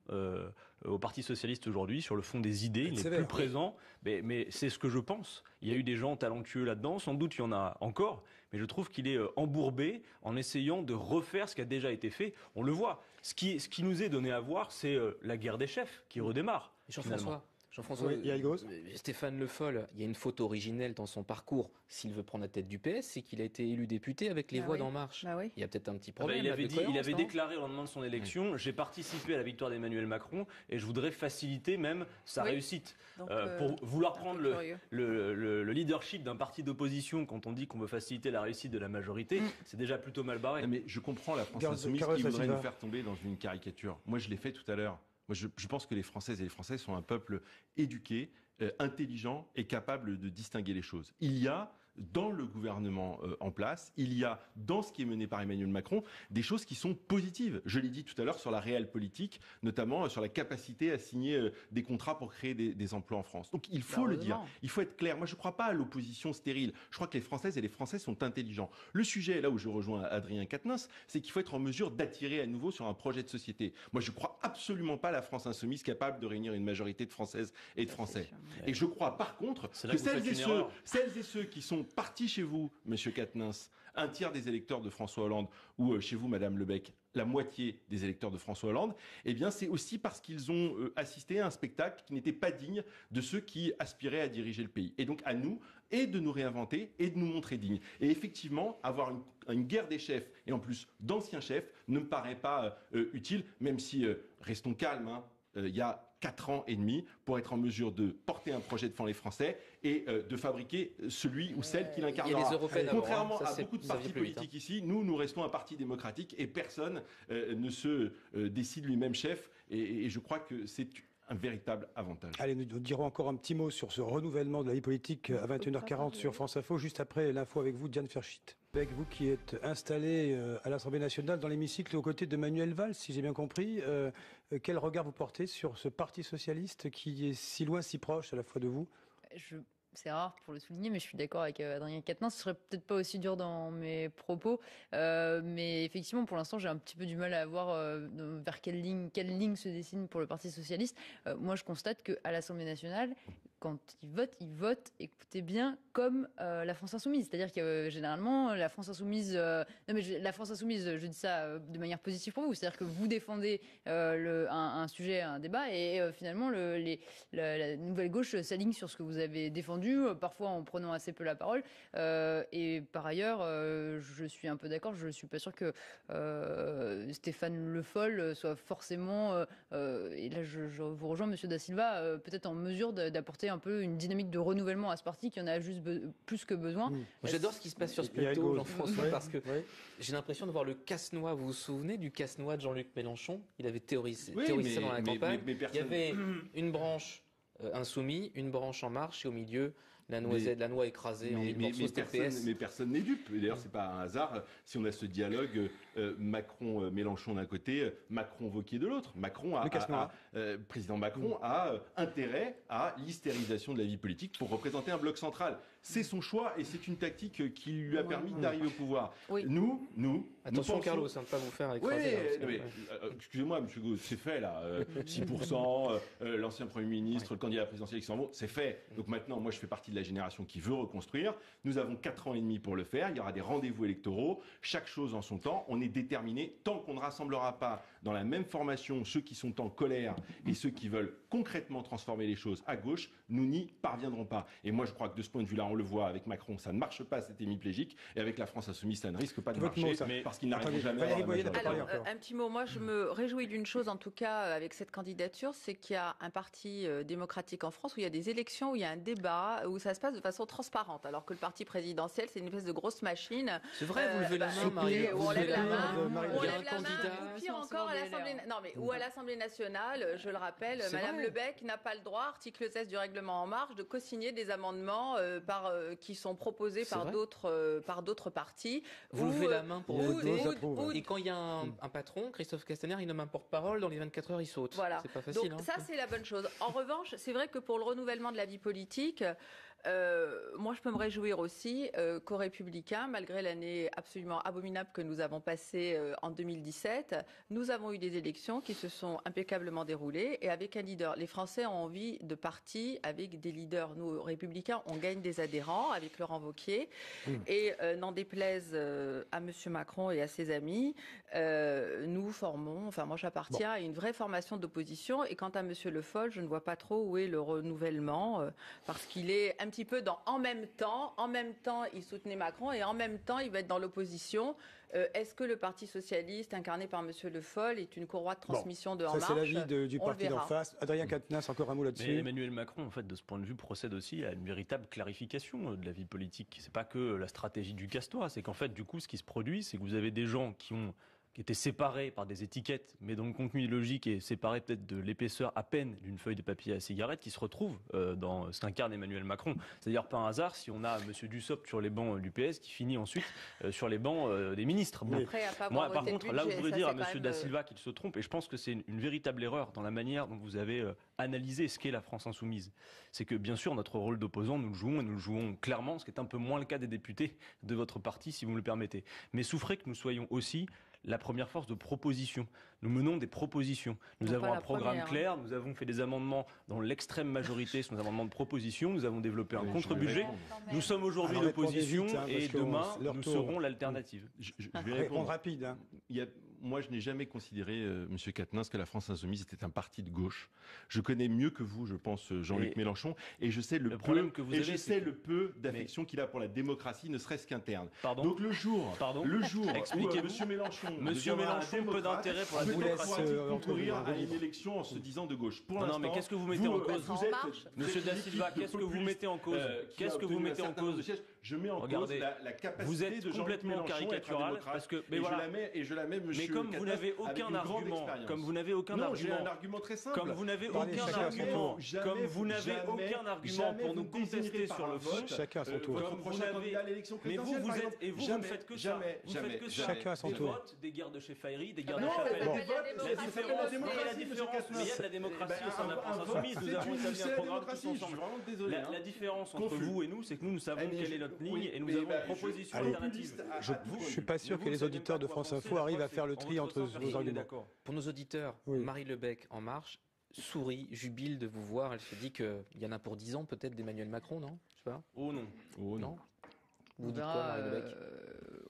au Parti socialiste aujourd'hui, sur le fond des idées, il n'est plus présent, mais c'est ce que je pense. Il y a eu des gens talentueux là-dedans, sans doute il y en a encore, mais je trouve qu'il est embourbé en essayant de refaire ce qui a déjà été fait. On le voit. Ce qui nous est donné à voir, c'est la guerre des chefs qui redémarre. Jean-François, Stéphane Le Foll, il y a une faute originelle dans son parcours. S'il veut prendre la tête du PS, c'est qu'il a été élu député avec les voix d'En Marche. Il y a peut-être un petit problème. Il avait déclaré au lendemain de son élection, j'ai participé à la victoire d'Emmanuel Macron et je voudrais faciliter même sa réussite. Donc, pour vouloir prendre le leadership d'un parti d'opposition quand on dit qu'on veut faciliter la réussite de la majorité, c'est déjà plutôt mal barré. Mais je comprends la France Insoumise qui voudrait nous faire tomber dans une caricature. Moi, je l'ai fait tout à l'heure. Moi, je pense que les Françaises et les Français sont un peuple éduqué, intelligent et capable de distinguer les choses. Il y a dans le gouvernement en place, il y a dans ce qui est mené par Emmanuel Macron des choses qui sont positives. Je l'ai dit tout à l'heure sur la réelle politique, notamment sur la capacité à signer des contrats pour créer des emplois en France. Donc il faut le dire, il faut être clair. Moi je ne crois pas à l'opposition stérile. Je crois que les Françaises et les Français sont intelligents. Le sujet, là où je rejoins Adrien Quatennens, c'est qu'il faut être en mesure d'attirer à nouveau sur un projet de société. Moi je ne crois absolument pas à la France insoumise capable de réunir une majorité de Françaises et de Français. Et je crois par contre que celles et ceux qui sont partis chez vous, Monsieur Quatennens, un tiers des électeurs de François Hollande, ou chez vous, Madame Lebec, la moitié des électeurs de François Hollande, eh bien c'est aussi parce qu'ils ont assisté à un spectacle qui n'était pas digne de ceux qui aspiraient à diriger le pays. Et donc à nous, et de nous réinventer, et de nous montrer dignes. Et effectivement, avoir une guerre des chefs, et en plus d'anciens chefs, ne me paraît pas utile, même si, restons calmes, il y a 4 ans et demi pour être en mesure de porter un projet devant les Français et de fabriquer celui ou celle qui l'incarnera. Contrairement à beaucoup de partis politiques ici, nous restons un parti démocratique et personne ne se décide lui-même chef et je crois que c'est un véritable avantage. Allez, nous dirons encore un petit mot sur ce renouvellement de la vie politique à 21h40 sur France Info, juste après l'info avec vous, Diane Ferschit. Avec vous qui êtes installé à l'Assemblée nationale dans l'hémicycle aux côtés de Manuel Valls, si j'ai bien compris, quel regard vous portez sur ce parti socialiste qui est si loin, si proche à la fois de vous? C'est rare pour le souligner, mais je suis d'accord avec Adrien Quatennens. Ce serait peut-être pas aussi dur dans mes propos, mais effectivement, pour l'instant, j'ai un petit peu du mal à voir vers quelle ligne se dessine pour le Parti socialiste. Moi, je constate qu'à l'Assemblée nationale, quand ils votent, écoutez bien, comme la France Insoumise. C'est-à-dire que généralement, la France Insoumise... la France Insoumise, je dis ça de manière positive pour vous, c'est-à-dire que vous défendez un sujet, un débat, et finalement, la nouvelle gauche s'aligne sur ce que vous avez défendu, parfois en prenant assez peu la parole. Et par ailleurs, je suis un peu d'accord, je ne suis pas sûr que Stéphane Le Foll soit forcément, et là je vous rejoins, Monsieur Da Silva, peut-être en mesure d'apporter un peu une dynamique de renouvellement à ce parti qui en a juste plus que besoin. J'adore ce qui se passe sur ce plateau, Jean-François, parce que j'ai l'impression de voir le casse-noix. Vous vous souvenez du casse-noix de Jean-Luc Mélenchon? Il avait théorisé ça dans la campagne. Il y avait une branche insoumise, une branche En Marche, et au milieu La noix écrasée en mille morceaux, mais personne n'est dupe. D'ailleurs, c'est pas un hasard si on a ce dialogue Macron-Mélenchon d'un côté, Macron-Wauquiez de l'autre. Président Macron a intérêt à l'hystérisation de la vie politique pour représenter un bloc central. C'est son choix et c'est une tactique qui lui a permis d'arriver au pouvoir. Oui. Attention, pensons... Carlos, ne pas vous faire écraser. Excusez-moi, monsieur Gauze, c'est fait là. 6%, l'ancien Premier ministre, le candidat présidentiel qui s'en va, c'est fait. Donc maintenant, moi je fais partie de la génération qui veut reconstruire. Nous avons 4 ans et demi pour le faire. Il y aura des rendez-vous électoraux. Chaque chose en son temps. On est déterminés. Tant qu'on ne rassemblera pas dans la même formation ceux qui sont en colère et ceux qui veulent concrètement transformer les choses à gauche, nous n'y parviendrons pas. Et moi je crois que de ce point de vue-là, on le voit avec Macron, ça ne marche pas cet hémiplégique. Et avec la France insoumise, ça ne risque pas de marcher parce qu'ils n'arriveront jamais à avoir la majorité. Alors, un petit mot. Moi, je me réjouis d'une chose, en tout cas, avec cette candidature, c'est qu'il y a un parti démocratique en France où il y a des élections, où il y a un débat, où ça se passe de façon transparente. Alors que le parti présidentiel, c'est une espèce de grosse machine. C'est vrai, vous levez la main, Marie. On lève la main. On lève la main. Ou pire encore, à l'Assemblée ou à l'Assemblée nationale, je le rappelle, Madame Lebec n'a pas le droit, article 16 du règlement En Marche, de co-signer des amendements qui sont proposés par d'autres partis. Vous levez la main pour voter. Et quand il y a un patron, Christophe Castaner, il nomme un porte-parole, dans les 24 heures, il saute. Voilà. C'est pas facile. Donc ça, c'est la bonne chose. En revanche, c'est vrai que pour le renouvellement de la vie politique, moi, je peux me réjouir aussi qu'aux Républicains, malgré l'année absolument abominable que nous avons passée en 2017, nous avons eu des élections qui se sont impeccablement déroulées et avec un leader. Les Français ont envie de partis avec des leaders. Nous, Républicains, on gagne des adhérents avec Laurent Wauquiez. Et n'en déplaise à M. Macron et à ses amis, nous formons, enfin moi j'appartiens à une vraie formation d'opposition. Et quant à M. Le Foll, je ne vois pas trop où est le renouvellement, parce qu'il est un petit peu dans en même temps, il soutenait Macron et en même temps, il va être dans l'opposition. Est-ce que le Parti socialiste, incarné par M. Le Foll, est une courroie de transmission de En Marche ? C'est l'avis du parti d'en face. Adrien Quatennens, encore un mot là-dessus. Mais Emmanuel Macron, en fait, de ce point de vue, procède aussi à une véritable clarification de la vie politique. C'est pas que la stratégie du casse-toi, c'est qu'en fait, du coup, ce qui se produit, c'est que vous avez des gens qui étaient séparés par des étiquettes, mais dont le contenu idéologique est séparé peut-être de l'épaisseur à peine d'une feuille de papier à cigarette, qui se retrouvent dans ce qu'incarne Emmanuel Macron. C'est d'ailleurs pas un hasard si on a M. Dussopt sur les bancs du PS qui finit ensuite sur les bancs des ministres. Bon. Après, moi, par contre, là où je voudrais dire à M. Da Silva qu'il se trompe, et je pense que c'est une véritable erreur dans la manière dont vous avez analysé ce qu'est la France insoumise. C'est que, bien sûr, notre rôle d'opposant, nous le jouons, et nous le jouons clairement, ce qui est un peu moins le cas des députés de votre parti, si vous me le permettez. Mais souffrez que nous soyons aussi la première force de proposition. Nous menons des propositions. Nous avons un programme clair, nous avons fait des amendements dans l'extrême majorité, ce sont des amendements de proposition, nous avons développé un contre-budget. Nous sommes aujourd'hui l'opposition et demain, nous serons l'alternative. Je vais répondre rapide. Moi, je n'ai jamais considéré, M. Quatennens, que la France insoumise était un parti de gauche. Je connais mieux que vous, je pense, Jean-Luc Mélenchon, et je sais le peu d'affection qu'il a pour la démocratie, ne serait-ce qu'interne. Donc le jour où M. Mélenchon peu d'intérêt pour la démocratie, concourir à une élection en se disant de gauche. Pour l'instant, mais qu'est-ce que vous mettez en cause, Monsieur Da Silva? Qu'est-ce que vous mettez en cause? Qu'est-ce que vous mettez en cause? Je mets en cause la capacité vous êtes de Jean-Luc complètement caricatural parce que je la mets, monsieur. Mais comme vous n'avez aucun argument, j'ai un argument très simple. Comme vous n'avez aucun argument, pour nous contester sur le vote, chacun à son tour. Mais vous ne faites que ça. Chacun à son tour. Des guerres de chefferie, des guerres de chefferie. La différence, mais il y a de la démocratie au sein de la France insoumise. Nous avons établi un programme tous ensemble. La différence entre vous et nous, c'est que nous savons quelle est notre ligne et nous avons une proposition alternative. Je ne suis pas sûr que les auditeurs de France Info arrivent à faire le tri entre vos arguments. Pour nos auditeurs, Marie Lebec, En Marche, sourit, jubile de vous voir. Elle se dit qu'il y en a pour 10 ans peut-être d'Emmanuel Macron, non? Je sais pas. Oh non. Non. Vous dites quoi, Marie Lebec?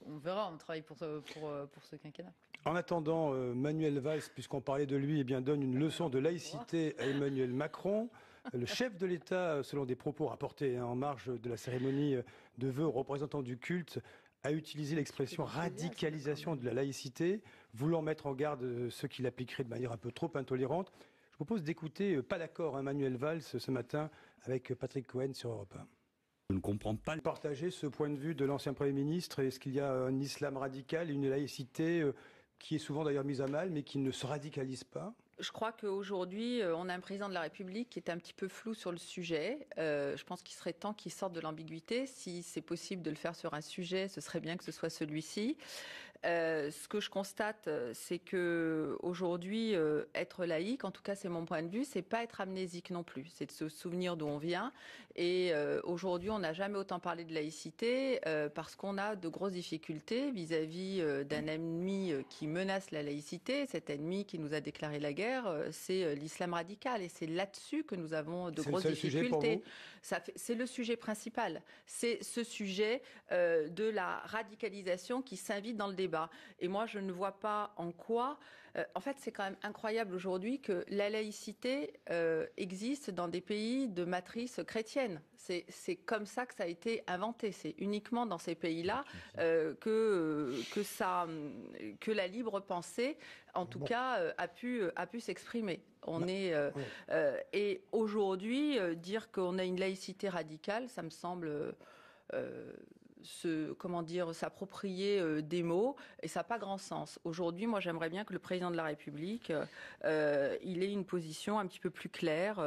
On verra, on travaille pour ce quinquennat. En attendant, Manuel Valls, puisqu'on parlait de lui, donne une leçon de laïcité à Emmanuel Macron. Le chef de l'État, selon des propos rapportés en marge de la cérémonie de vœux aux représentants du culte, a utilisé l'expression radicalisation de la laïcité, voulant mettre en garde ceux qui l'appliqueraient de manière un peu trop intolérante. Je vous propose d'écouter, pas d'accord, Manuel Valls ce matin avec Patrick Cohen sur Europe 1. Je ne comprends pas. Partager ce point de vue de l'ancien Premier ministre, est-ce qu'il y a un islam radical, une laïcité qui est souvent d'ailleurs mise à mal, mais qui ne se radicalise pas? Je crois qu'aujourd'hui, on a un président de la République qui est un petit peu flou sur le sujet. Je pense qu'il serait temps qu'il sorte de l'ambiguïté. Si c'est possible de le faire sur un sujet, ce serait bien que ce soit celui-ci. Ce que je constate, c'est que aujourd'hui, être laïque, en tout cas c'est mon point de vue, c'est pas être amnésique non plus. C'est de se souvenir d'où on vient. Et aujourd'hui, on n'a jamais autant parlé de laïcité parce qu'on a de grosses difficultés vis-à-vis d'un ennemi qui menace la laïcité. Cet ennemi qui nous a déclaré la guerre, c'est l'islam radical. Et c'est là-dessus que nous avons de grosses difficultés. C'est le sujet principal. C'est ce sujet de la radicalisation qui s'invite dans le débat. Et moi, je ne vois pas en quoi... en fait, c'est quand même incroyable aujourd'hui que la laïcité existe dans des pays de matrice chrétienne. C'est comme ça que ça a été inventé. C'est uniquement dans ces pays-là que la libre pensée, en tout cas, a pu s'exprimer. Et aujourd'hui, dire qu'on a une laïcité radicale, ça me semble... s'approprier des mots, et ça n'a pas grand sens. Aujourd'hui, moi, j'aimerais bien que le président de la République, il ait une position un petit peu plus claire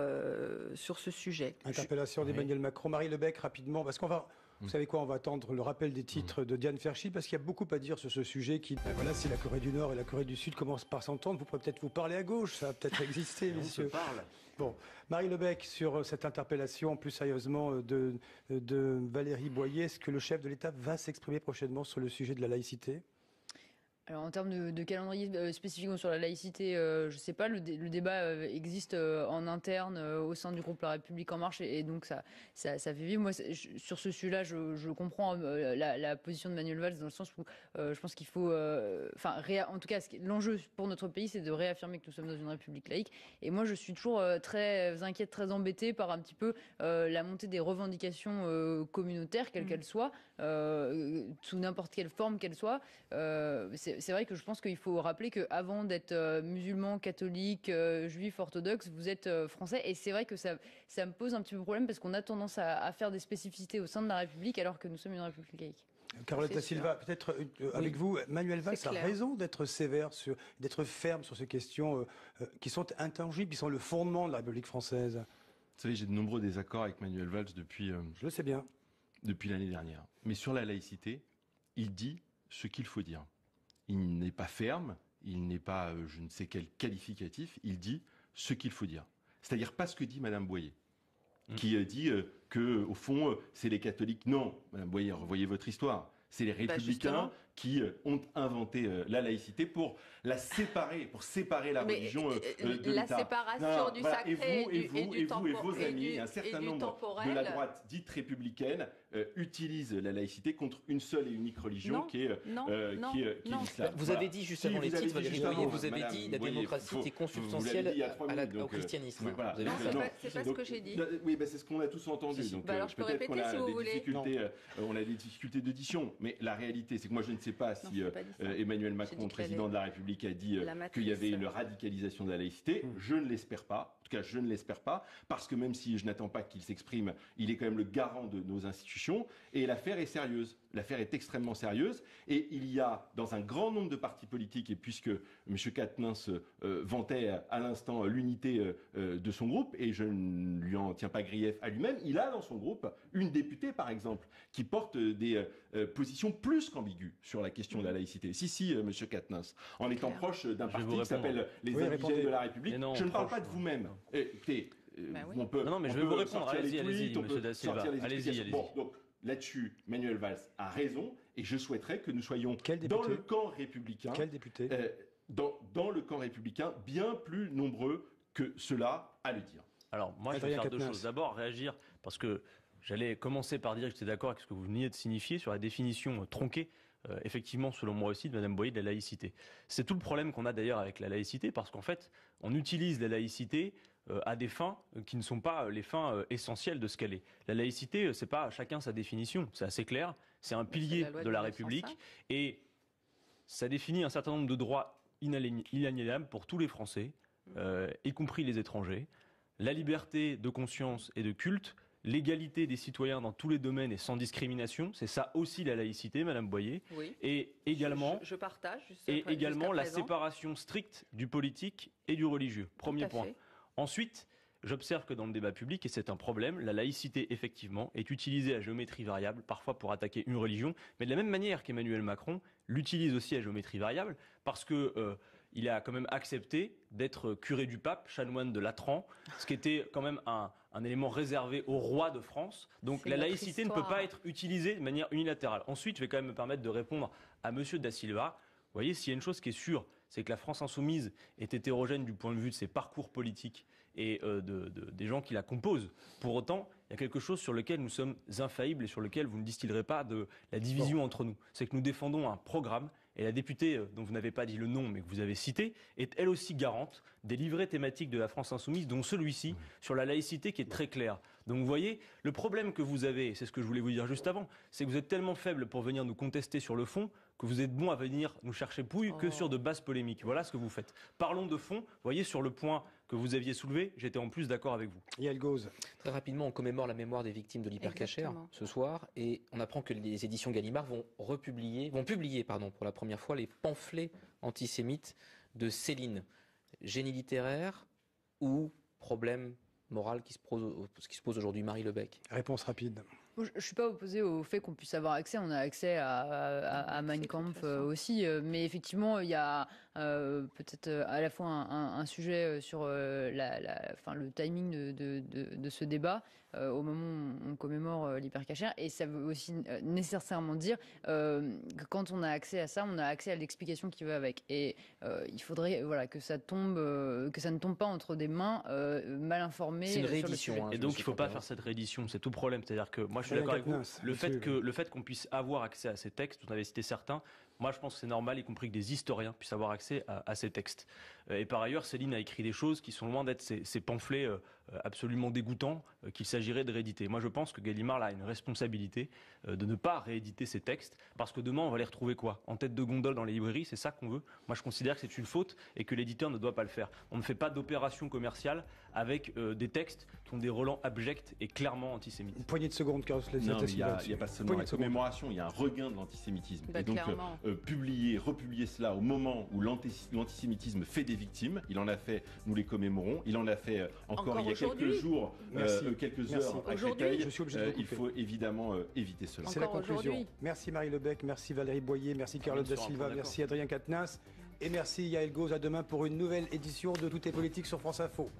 sur ce sujet. Interpellation d'Emmanuel Macron. Marie Lebec, rapidement, parce qu'on va... Vous savez quoi, on va attendre le rappel des titres de Diane Ferchy, parce qu'il y a beaucoup à dire sur ce sujet qui, voilà, si la Corée du Nord et la Corée du Sud commencent par s'entendre, vous pourrez peut-être vous parler à gauche, ça va peut-être exister, messieurs. On se parle. Bon, Marie Lebec, sur cette interpellation, plus sérieusement, de Valérie Boyer, est-ce que le chef de l'État va s'exprimer prochainement sur le sujet de la laïcité ? Alors en termes de calendrier spécifiquement sur la laïcité, je ne sais pas, le débat existe en interne au sein du groupe La République En Marche et donc ça fait vivre. Moi, sur ce sujet-là, je comprends la position de Manuel Valls dans le sens où je pense qu'il faut... en tout cas, l'enjeu pour notre pays, c'est de réaffirmer que nous sommes dans une république laïque. Et moi, je suis toujours très inquiète, très embêtée par un petit peu la montée des revendications communautaires, quelles qu'elles soient, sous n'importe quelle forme qu'elles soient. C'est vrai que je pense qu'il faut rappeler qu'avant d'être musulman, catholique, juif, orthodoxe, vous êtes français. Et c'est vrai que ça me pose un petit peu problème parce qu'on a tendance à faire des spécificités au sein de la République alors que nous sommes une république laïque. Carlotta Silva, peut-être avec vous, Manuel Valls a raison d'être sévère, d'être ferme sur ces questions qui sont intangibles, qui sont le fondement de la République française. Vous savez, j'ai de nombreux désaccords avec Manuel Valls depuis... je le sais bien. Depuis l'année dernière. Mais sur la laïcité, il dit ce qu'il faut dire. Il n'est pas ferme, il n'est pas je ne sais quel qualificatif, il dit ce qu'il faut dire. C'est-à-dire pas ce que dit Madame Boyer, qui dit que au fond, c'est les catholiques. Non, Madame Boyer, revoyez votre histoire. C'est les républicains qui ont inventé la laïcité pour la séparer, pour séparer la religion de l'État. La séparation du sacré et vos amis, un certain nombre de la droite dite républicaine utilisent la laïcité contre une seule et unique religion qui est l'islam. Vous avez dit juste avant les titres, Valérie Boyer, vous avez dit la démocratie était consubstantielle au christianisme. C'est pas ce que j'ai dit. Oui, c'est ce qu'on a tous entendu. Alors je peux répéter si vous voulez. On a des difficultés d'audition, mais la réalité, c'est que moi je ne sais pas si Emmanuel Macron, président de la République, a dit qu'il y avait une radicalisation de la laïcité. Je ne l'espère pas. En tout cas, je ne l'espère pas, parce que même si je n'attends pas qu'il s'exprime, il est quand même le garant de nos institutions. Et l'affaire est sérieuse. L'affaire est extrêmement sérieuse. Et il y a, dans un grand nombre de partis politiques, et puisque M. Quatennens vantait à l'instant l'unité de son groupe, et je ne lui en tiens pas grief à lui-même, il a dans son groupe une députée, par exemple, qui porte des positions plus qu'ambiguës sur la question de la laïcité. Si, M. Quatennens, en étant proche d'un parti qui s'appelle les Indigènes de la République, je ne parle pas de vous-même. Écoutez, on peut... Non, mais je vais vous répondre. Allez-y, M. Da Silva. Allez-y. Bon, donc, là-dessus, Manuel Valls a raison, et je souhaiterais que nous soyons dans le camp républicain. Quel député dans le camp républicain, bien plus nombreux que cela à le dire. Alors, moi, je vais faire deux choses. D'abord, réagir, parce que j'allais commencer par dire que j'étais d'accord avec ce que vous veniez de signifier sur la définition tronquée, effectivement, selon moi aussi, de Mme Boyer, de la laïcité. C'est tout le problème qu'on a d'ailleurs avec la laïcité, parce qu'en fait, on utilise la laïcité à des fins qui ne sont pas les fins essentielles de ce qu'elle est. La laïcité, c'est pas chacun sa définition, c'est assez clair, c'est un pilier de la République, et ça définit un certain nombre de droits inaliénables pour tous les Français, y compris les étrangers. La liberté de conscience et de culte l'égalité des citoyens dans tous les domaines et sans discrimination. C'est ça aussi la laïcité, Madame Boyer. Oui. Et également, je partage. Et également la séparation stricte du politique et du religieux. Premier point. Ensuite, j'observe que dans le débat public, et c'est un problème, la laïcité, effectivement, est utilisée à géométrie variable, parfois pour attaquer une religion, mais de la même manière qu'Emmanuel Macron l'utilise aussi à géométrie variable, parce que il a quand même accepté d'être curé du pape, chanoine de Latran, ce qui était quand même un élément réservé au roi de France. Donc la laïcité ne peut pas être utilisée de manière unilatérale. Ensuite, je vais quand même me permettre de répondre à Monsieur Da Silva. Vous voyez, s'il y a une chose qui est sûre, c'est que la France insoumise est hétérogène du point de vue de ses parcours politiques et des gens qui la composent. Pour autant, il y a quelque chose sur lequel nous sommes infaillibles et sur lequel vous ne distillerez pas de la division entre nous. C'est que nous défendons un programme. Et la députée, dont vous n'avez pas dit le nom, mais que vous avez cité, est elle aussi garante des livrets thématiques de la France insoumise, dont celui-ci sur la laïcité qui est très clair. Donc vous voyez, le problème que vous avez, et c'est ce que je voulais vous dire juste avant, c'est que vous êtes tellement faible pour venir nous contester sur le fond que vous êtes bon à venir nous chercher pouille que sur de basses polémiques. Voilà ce que vous faites. Parlons de fond. Vous voyez, sur le point que vous aviez soulevé, j'étais en plus d'accord avec vous. Yael Gauze. Très rapidement, on commémore la mémoire des victimes de l'hypercacher ce soir, et on apprend que les éditions Gallimard vont publier pour la première fois les pamphlets antisémites de Céline. Génie littéraire ou problème moral qui se pose aujourd'hui, Marie Lebec? Réponse rapide. Je ne suis pas opposée au fait qu'on puisse avoir accès. On a accès à Mein Kampf aussi. Mais effectivement, il y a peut-être à la fois un sujet sur le timing de ce débat au moment où on commémore l'hypercacher. Et ça veut aussi nécessairement dire que quand on a accès à ça, on a accès à l'explication qui va avec. Et il faudrait que ça ne tombe pas entre des mains mal informées. C'est une réédition. Et donc il ne faut pas faire cette réédition. C'est tout le problème. C'est-à-dire que moi je suis d'accord avec vous. Le fait qu'on puisse avoir accès à ces textes, vous en avez cité certains, moi je pense que c'est normal, y compris que des historiens puissent avoir accès à ces textes. Et par ailleurs, Céline a écrit des choses qui sont loin d'être ces pamphlets absolument dégoûtants qu'il s'agirait de rééditer. Moi je pense que Gallimard a une responsabilité de ne pas rééditer ces textes, parce que demain on va les retrouver quoi? En tête de gondole dans les librairies, c'est ça qu'on veut? Moi je considère que c'est une faute et que l'éditeur ne doit pas le faire. On ne fait pas d'opération commerciale avec des textes qui ont des relents abjects et clairement antisémites. Une poignée de secondes, Carlos. Non, il n'y a pas seulement la commémoration, il y a un regain de l'antisémitisme. Et donc republier cela au moment où l'antisémitisme fait des victimes, il en a fait, nous les commémorons, il en a fait encore il y a quelques jours, quelques heures à Créteil. Il faut évidemment éviter cela. C'est la conclusion. Merci Marie Lebec, merci Valérie Boyer, merci Carlos Da Silva, merci Adrien Quatennens et merci Yael Gauze. À demain pour une nouvelle édition de Tout est politique sur France Info.